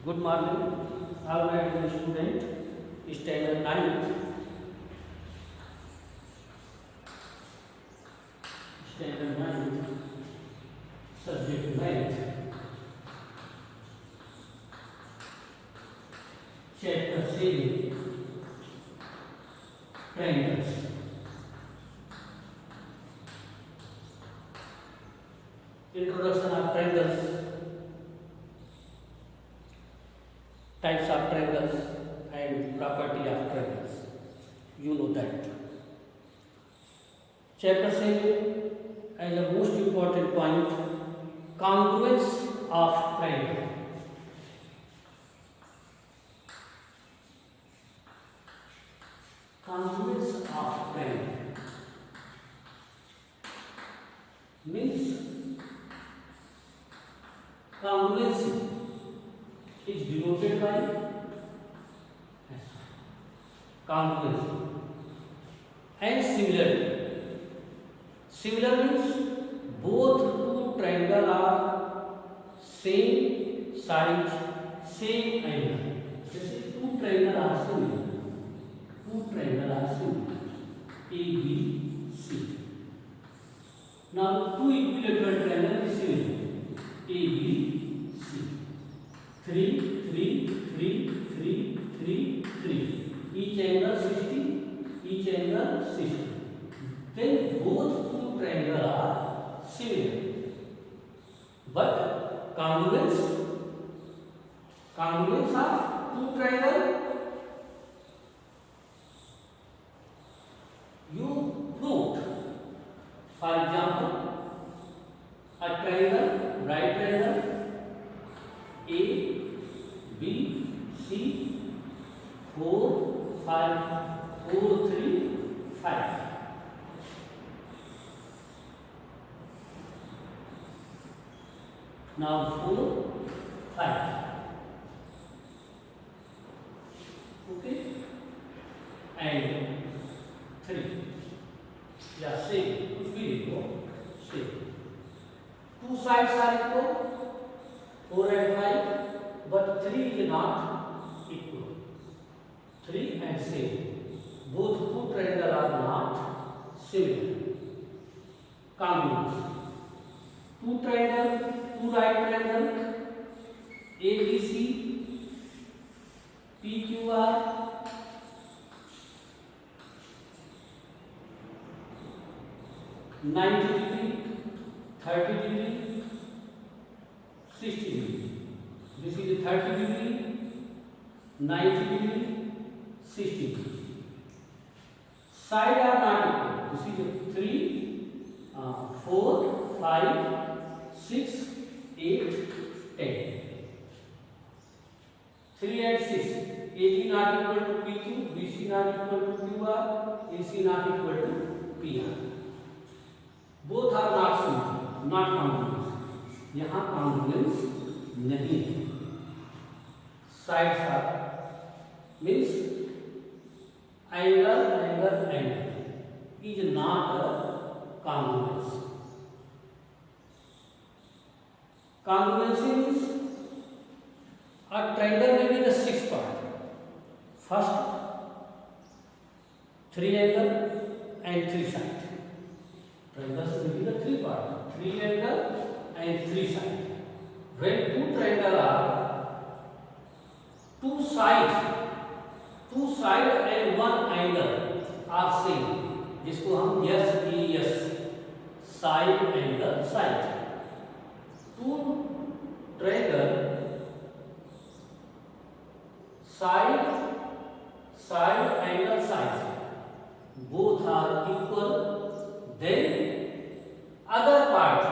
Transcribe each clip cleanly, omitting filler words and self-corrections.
Good morning, all my dear student, standard 9, standard 9, subject math, chapter 7, triangles. Introduction of triangles, types of triangles and property of triangles. You know that. Chapter 7 as a most important point, congruence of triangle. Congruence of triangle means congruency is denoted by congruency and similarity. Similar means both two triangles are same size, same angle. जैसे two triangles are similar, A, B, C. Now two equilateral triangles is similar, A, B, C. 3, 3, 3, 3, 3, 3. Each angle 60. Then both two triangles are similar. But congruence of two triangles you proved. For example, a triangle, right triangle, A, B, C, 4, 5, 4, 3, 5. Now 4, 5. Okay? And 3. Yeah, same. कुछ भी लिखो, same. Two sides are equal, 4 and 5, but 3 is not equal. 3 and same. Both two triangles are not similar. Congruence. Two triangles, two right triangles, ABC, PQR, (90 degree, 30 degree, 60 degree). This is 30 degree, 90 degree, 60 degree. Side are not equal. This is 3, 4, 5, 6, 8, 10. 3 and 6. AB not equal to PQ, BC not equal to QR, AC not equal to PR. Both are not similar, not congruous. यहाँ congruence नहीं है. Sides are means angle is not a congruence. Congruency means a triangle may be the 6 part. First, 3 angle and 3 side. Triangles may be the 3 part. 3 angle and 3 side. When two triangles are two sides and one angle are same, जिसको हम SES side angle side. Two triangle side angle side both are equal, then other part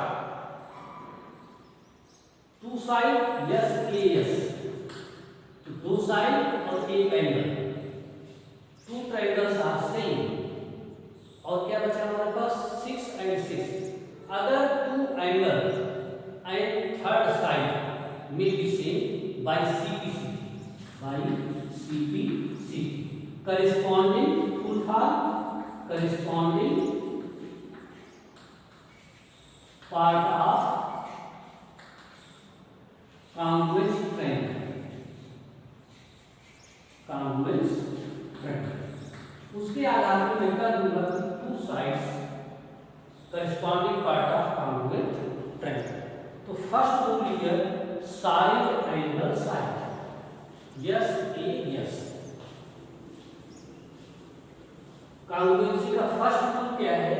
two side SAS, दो side और एक angle, two triangles are same. और क्या बचा हमारे पास 6 and 6. अगर two angle and third side may be same by CPCT. Corresponding full form, corresponding part of congruous triangle. Congruence triangle. उसके आधार पर मैं क्या दूंगा कि two sides corresponding part of congruent triangle. तो first rule here side angle side, yes A S. Congruency का first rule क्या है?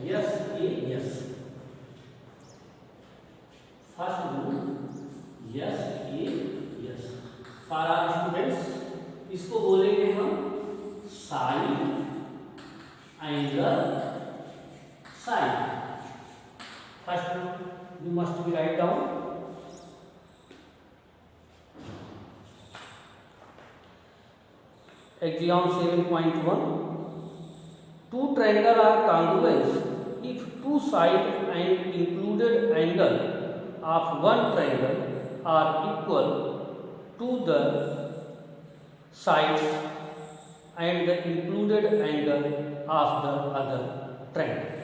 S A S. First rule S A S. For our students इसको बोलेंगे हम side angle side. First rule you must be right down. Exam 7.1 two triangle are congruous if two side and included angle of one triangle are equal to the sides and the included angle of the other triangle.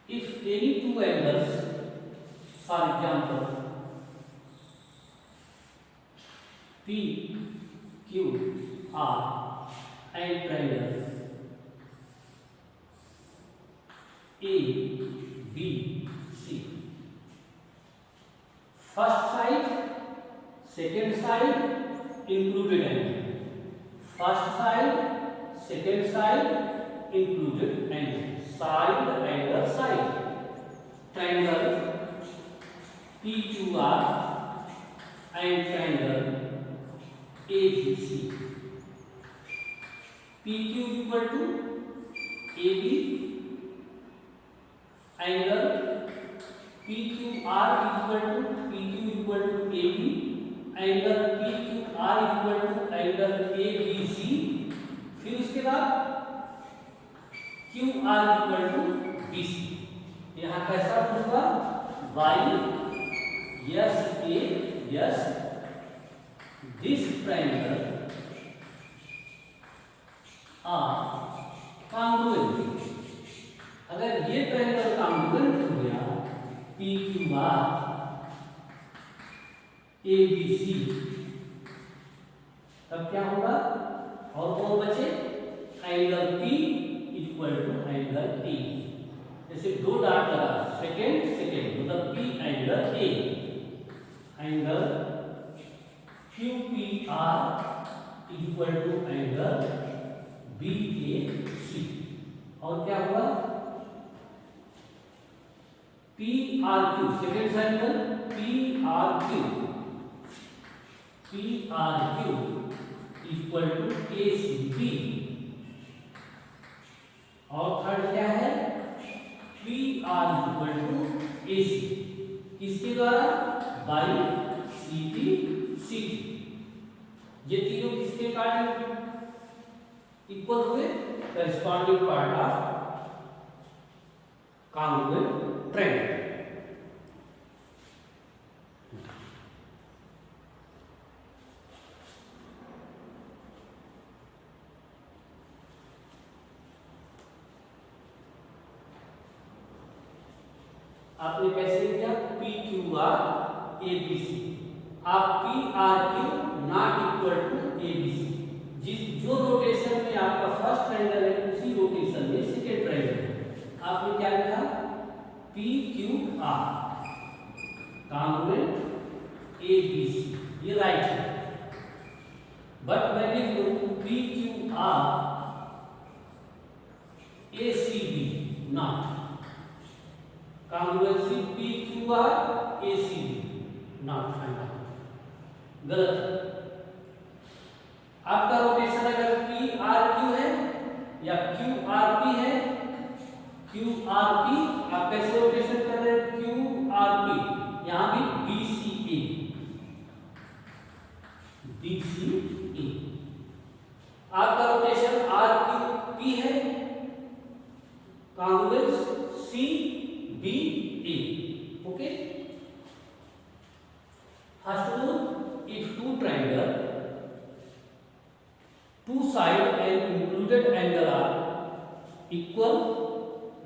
If any two angles, for example P, Q, R and triangle A, B, C. First side, second side, included angle. First side, second side, included angle. Side, angle, side. Triangle PQR and triangle ABC. PQ equal to AB, angle PQR equal to AB, angle PQR equal to angle ABC। फिर उसके बाद QR equal to BC। यहाँ कैसा होगा? Y yes A yes this triangle are congruent। अगर ये triangle congruent हो गया PQR ABC, तब क्या होगा? और कौन बचे? Angle P equal to angle A। जैसे दो डॉट लगा, सेकेंड सेकेंड मतलब P angle A, angle QPR equal to angle BAC। और क्या हुआ? PRQ second angle PRQ equal to ACB। और थर्ड क्या है? PR equal to AC। किसके द्वारा? By CT। ये तीनों किसके पार्ट इक्वल हुए? Corresponding part of congruent triangle. आपने कैसे किया? PQR ABC। आप PRQ not equal to ABC। जो रोटेशन में आपका फर्स्ट ट्रायंगल है उसी रोटेशन में सेकेंड ट्रायंगल है। आपने क्या लिखा? PQR कॉन्ग्रुएंट ABC, ये राइट है। बट मैं लिख लूं PQR ACB not. Congruency PQR ACB not find out. गलत। आपका रोटेशन अगर PRQ है या QRP है, QRP आप कैसे रोटेशन कर रहे हैं? QRP, यहां भी BCA। आपका रोटेशन RQP है, congruence CBA। Okay. First rule, if two triangle, two side and included angle are equal,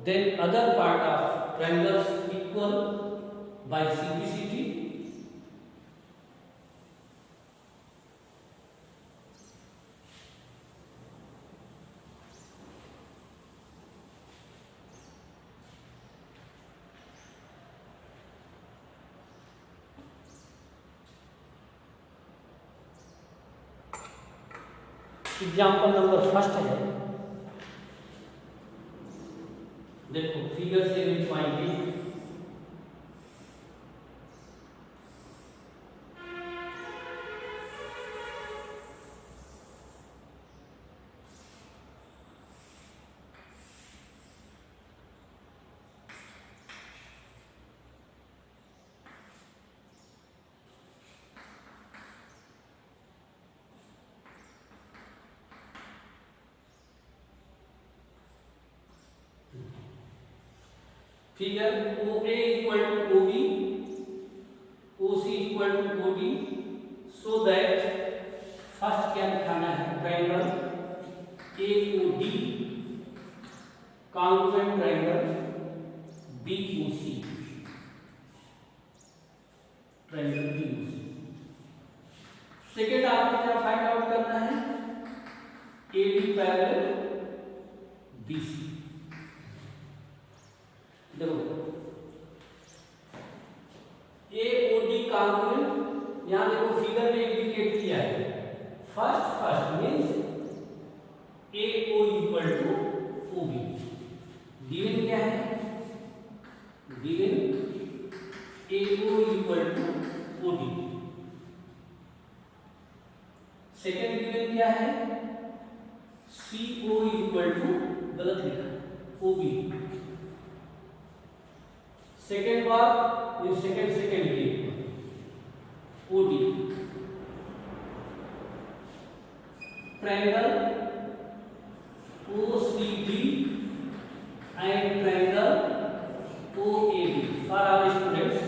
then other part of triangles equal बाइसिकलिसिटी, एग्जाम्पल नंबर फर्स्ट है, देखो figure 7.8, figure OA equal to OB, OC equal to OD, so that first क्या दिखाना है, triangle AOD congruent triangle BOC, triangle BOC। Second आपको क्या find out करना है, AD पैरेलल BC। देखो AOD कॉन्ग्रुएंट, यहां देखो फिगर में इंडिकेट किया है, first means AO equal to OB, given क्या है, given AO equal to OD। Second given क्या है, CO इक्वल टू, गलत लिखा, OB। सेकेंड बार ये सेकेंड की OD, triangle OCD and triangle OAB। For our students,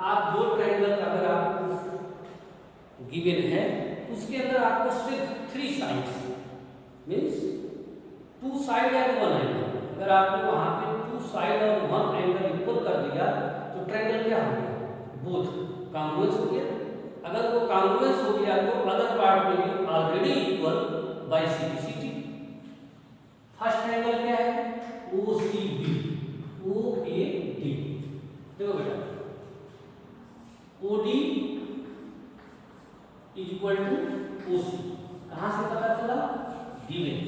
आप दो ट्रायंगल अगर आपको गिवन है उसके अंदर आपको सिर्फ 3 sides means 2 side and 1 angle, अगर आपने वहां पे 2 साइड और 1 एंगल इक्वल कर दिया तो ट्रायंगल क्या हो गया, बोथ कॉन्ग्रुएंस हो गया। अगर वो कॉन्ग्रुएंस हो गया तो अदर पार्ट में भी ऑलरेडी इक्वल बाइसिकलिसिटी। फर्स्ट ट्रायंगल क्या है, OCB OAD। देखो बेटा OD इक्वल टू OC, कहां से पता चला, given.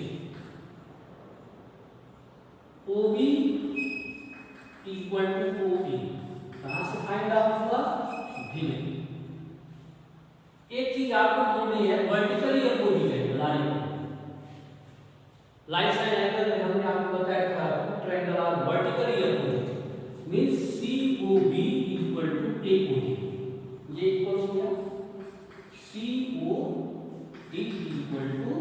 OB equal to OA, कहां से फाइंड आउट हुआ, गिवन। एक चीज आपको ढूंढनी है, वर्टिकली अपोजिट है लाइन साइन एंगल में हमने आपको बताया था triangle are vertically opposite means COB equal to AOD, ये इक्वल हो गया COD equal to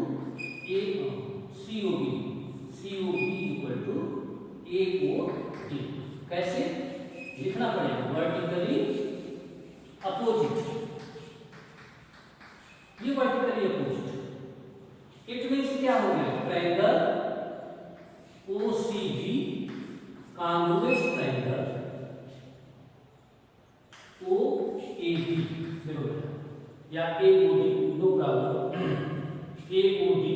COB equal to AOD। कैसे लिखना पड़ेगा, वर्टिकली अपोजिट, ये वर्टिकली अपोजिट। इट मींस क्या हो गया, triangle OCB congruent triangle OAB, देखो या AOD, नो प्रॉब्लम, AOD।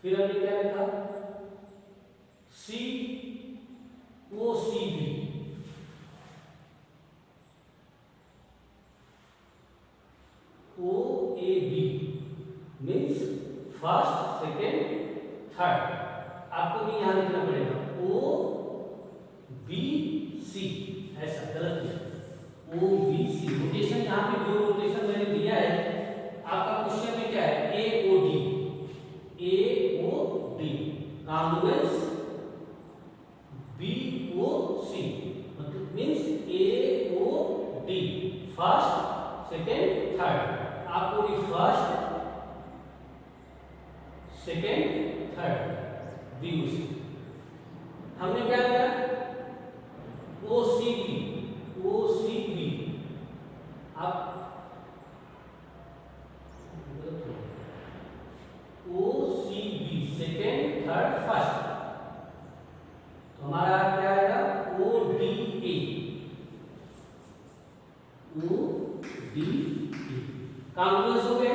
फिर हमने क्या लिखा, COCB OAB means first second third. आपको भी यहां लिखना पड़ेगा OBC, ऐसा गलत नहीं, OBC। रोटेशन यहां पे जो रोटेशन मैंने दिया है आपका क्वेश्चन में क्या है, AOD कॉन्ग्रुएंस BOC, मतलब means AOD first second third. आपको भी फर्स्ट सेकेंड थर्ड BOC। हमने क्या किया, OCB आप OCB सेकेंड थर्ड फर्स्ट, तो हमारा क्या आएगा ODA कॉन्ग्रुएंस हो गए।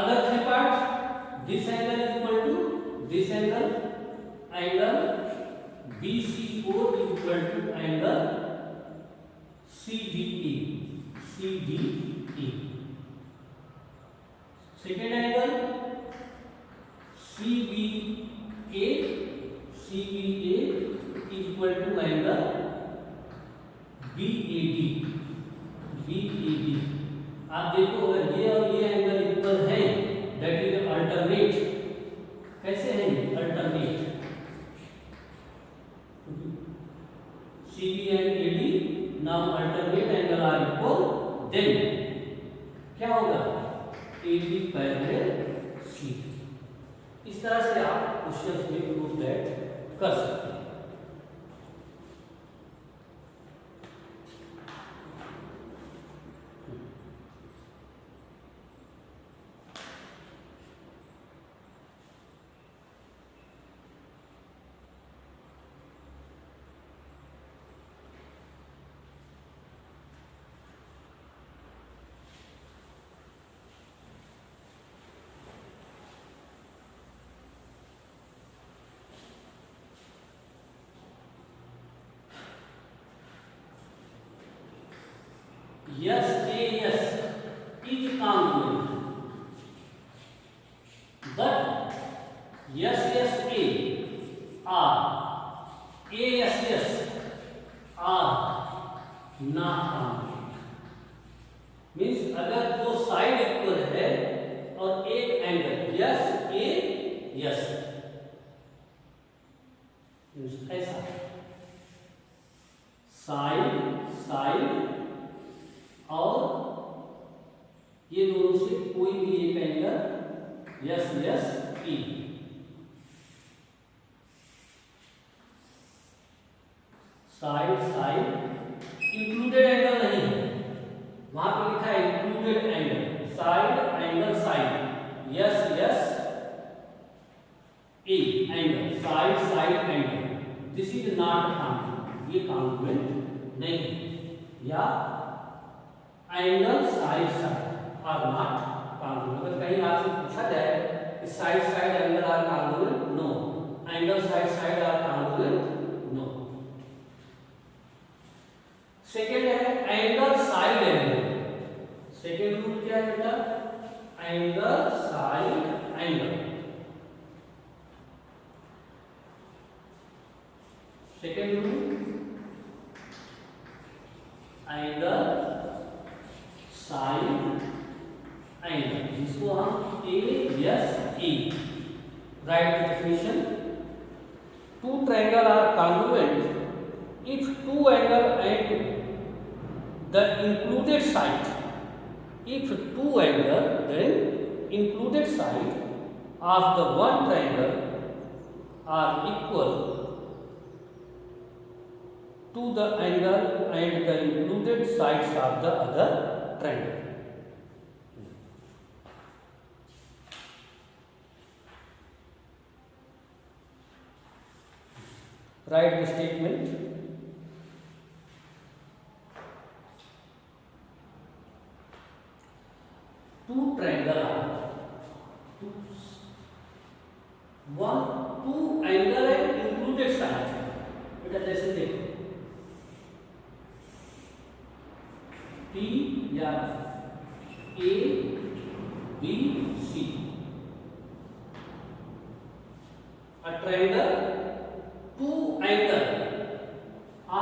अगर 3 part, this angle is equal to this angle, angle BCO is equal to angle CDE, CDE। Second angle CBA, CBA is equal to angle BAD, BAD। आप देखो अगर ये और ये एंगल इक्वल है, दैट इज अल्टरनेट। कैसे है ये alternate? CB and AD now alternate angle are equal, then क्या होगा? AB parallel CD। इस तरह से आप क्वेश्चंस में प्रूव दैट कर सकते हैं। Yes, AS is congruent, but SSA are ASS are not congruent। Means अगर दो साइड इक्वल है और एक एंगल यस ऐसा साइड और ये दोनों से कोई भी एक एंगल यस ई, साइड इंक्लूडेड एंगल नहीं है, वहां पे लिखा है included angle, side yes a angle, side angle, this is not congruent, ये कॉन्ग्रुएंट नहीं है। या angle side are not congruent. अगर कहीं आपसे पूछा जाए कि side angle are congruent, no, angle side are congruent, no. Second है angle side angle. Second rule क्या है बेटा? Angle side angle. Second rule angle side angle, जिसको हम ASE right definition. Two triangle are congruent if two angle and the included side, if two angle then included side of the one triangle are equal to the angle and the included sides of the other triangle. Write the statement. Two triangle are two angle and included side। बेटा जैसे देखो P या A B C, a triangle, two angle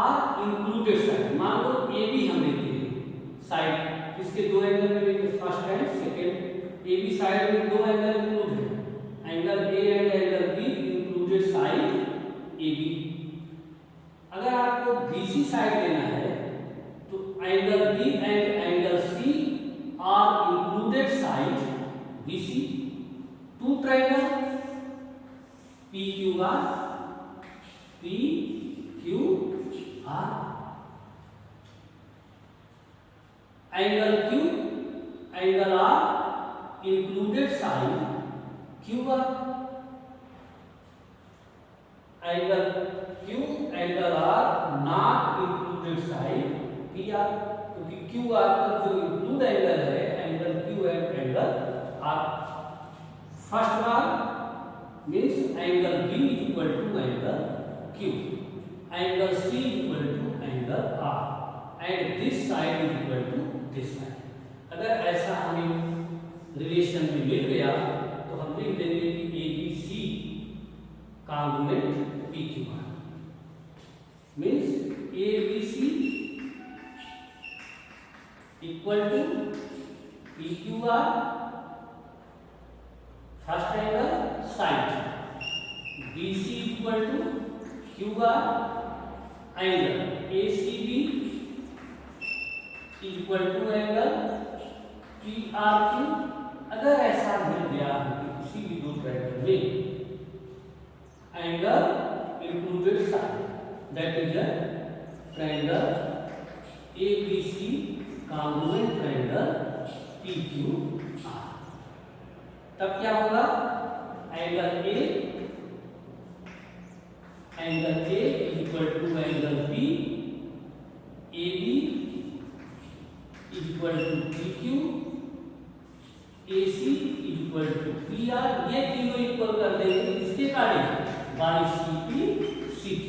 are included side। मान लो A B हम लेते हैं side, इसके दो एंगल में देखिए, first and second, A B side में दो एंगल इंक्लूड है, angle A and angle B included side A B. अगर आपको बीसी साइड लेना है तो angle B and angle C are included side BC. Two triangle P Q R, angle Q angle R included side QR, angle Q angle R not included side PR, क्योंकि QR का जो include angle है Q and angle R. First one means angle B is equal to angle Q, angle C is equal to angle R, and this side is equal to this side. अगर ऐसा हमें relation में मिल गया तो हम लिख देंगे कि ABC congruent PQR means ABC equal to PQR first angle side, BC equal to QR angle, ACB equal to angle PRQ. अगर ऐसा मिल गया कि किसी भी दो ट्रायंगल में angle included side, that is a triangle ABC congruent triangle PQR, तब क्या होगा? Angle A is equal to angle B, AB is equal to PQ, AC is equal to PR. ये तीनों इक्वल कर देंगे इसके कारण बाई CP CT,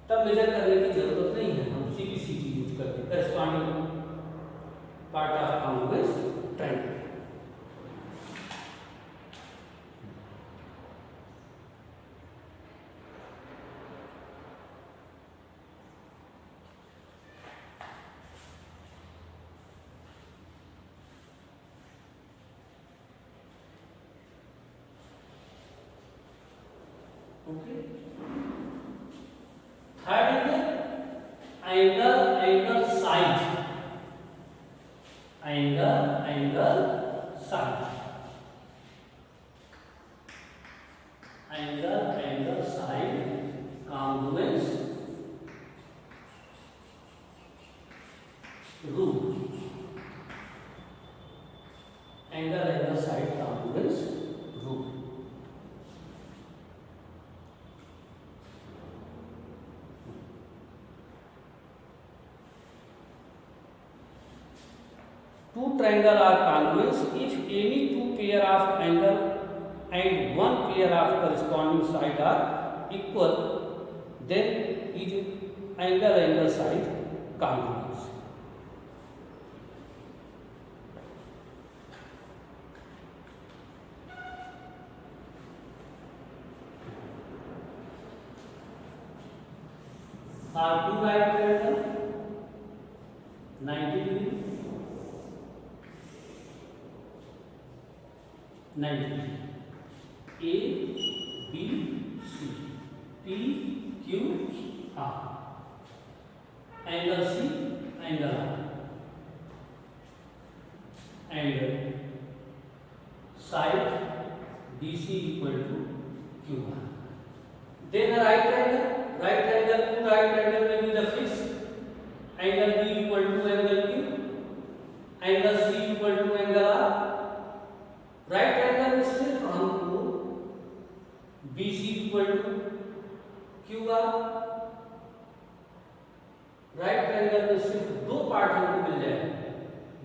तब मेजर करने की जरूरत नहीं है, हम CP CT यूज करते हैं corresponding part of congruence triangle. Okay. Third is angle side. Angle side. Angle side congruence rule. Angle side congruence rule. Two triangles are congruous if any two pair of angle and one pair of corresponding side are equal, then is angle side congruous. Are two right triangles 90 degree, 90 degree, A, B, C, P, Q, R, angle C, angle R, and side BC equal to QR. Then a right triangle, two right triangle will be the fixed, angle B equal to angle Q, angle C equal to angle R. Right triangle में सिर्फ हमको BC equal to QR, right triangle में सिर्फ दो part हमको मिल जाएंगे,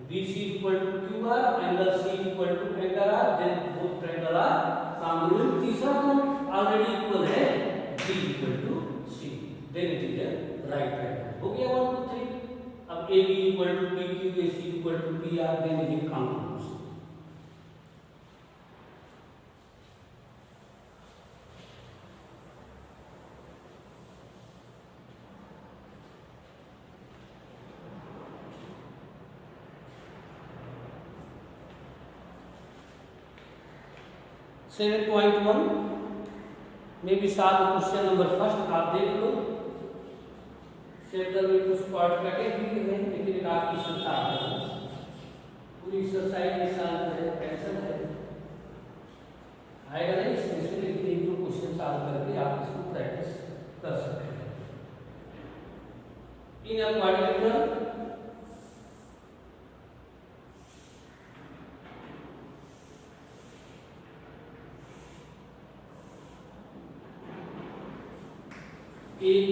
BC equal to QR, angle C equal to angle R, then both triangle are congruent. तीसरा तो ऑलरेडी इक्वल है, B equal to C, then it is a right triangle. हो गया 1 2 3. अब AB equal to PQ, AC equal to PR, then it is congruent. Seven 7.1 में भी साथ question number first आप देख लो. चैप्टर में कुछ पार्ट कटे हुए हैं लेकिन आपकी क्षमता है, पूरी एक्सरसाइज के साथ है, टेंशन है आएगा नहीं इसमें से, लेकिन एक दो क्वेश्चन सॉल्व करके आप इसको प्रैक्टिस कर सकते हैं. In a quadrilateral A, B,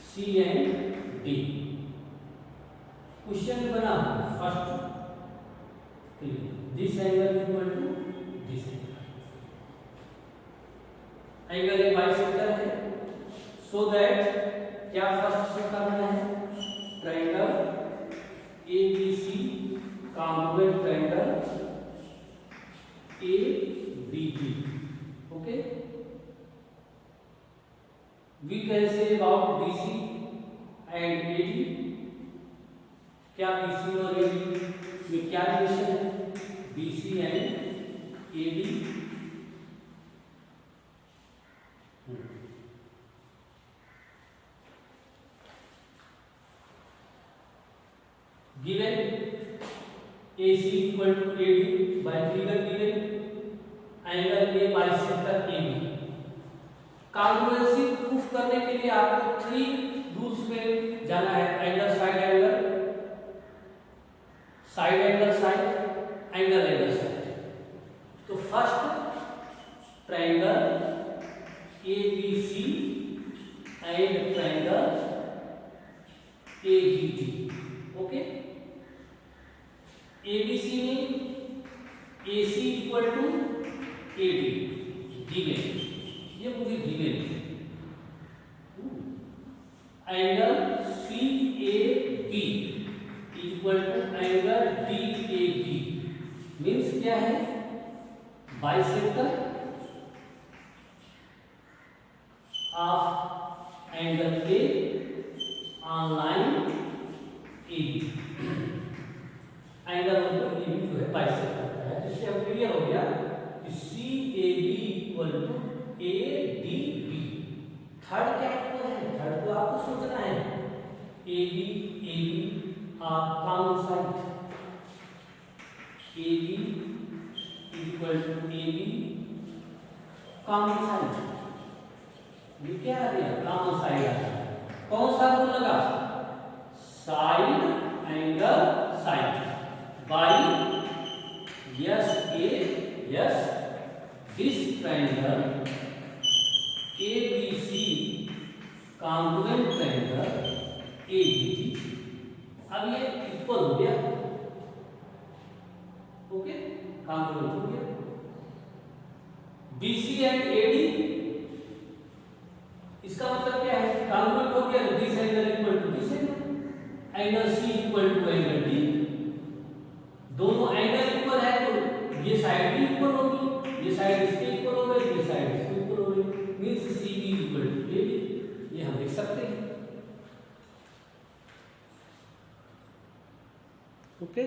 C and D. Question में बना first this angle equal to this angle a bisector है, सो दैट क्या फर्स्ट से करना है, triangle ABC congruent triangle ABD. Okay, we can say about BC and AD. क्या BC और AD में क्या रिलेशन है, BC and AD given AC equal to AD by figure given angle A bisector AB. Congruency proof करने के लिए आपको 3 rules में जाना है, angle side angle, side angle side, angle angle side. तो first triangle ABC and triangle ABD. Okay, ABC में AC equal to AD given, ये मुझे गिवन है. Angle CAB equal to angle DAB means क्या है, bisector of angle A on line AB. Angle AB जो है bisect करता है, जिससे अब क्लियर हो गया कि CAB equal to ADB. Third क्या इक्वल है, थर्ड तो आपको सोचना है, AB are common side, AB equal to AB common side. ये क्या आ गया, कॉमन साइड आ गया. कौन सा रूल लगा, side angle side by yes this triangle ABC congruent triangle ABD. अब ये इक्वल हो गया. ओके, कॉन्ग्रुएंट हो गया. BC एंड AD, इसका मतलब क्या है, कॉन्ग्रुएंट हो गया. This angle equal to this angle, angle C equal to angle D. दोनों एंगल इक्वल है तो ये साइड भी इक्वल होगी, ये साइड इसके इक्वल हो गई, ये साइड इसके इक्वल हो गई, means CB equal to AB. ये हम लिख सकते हैं. ओके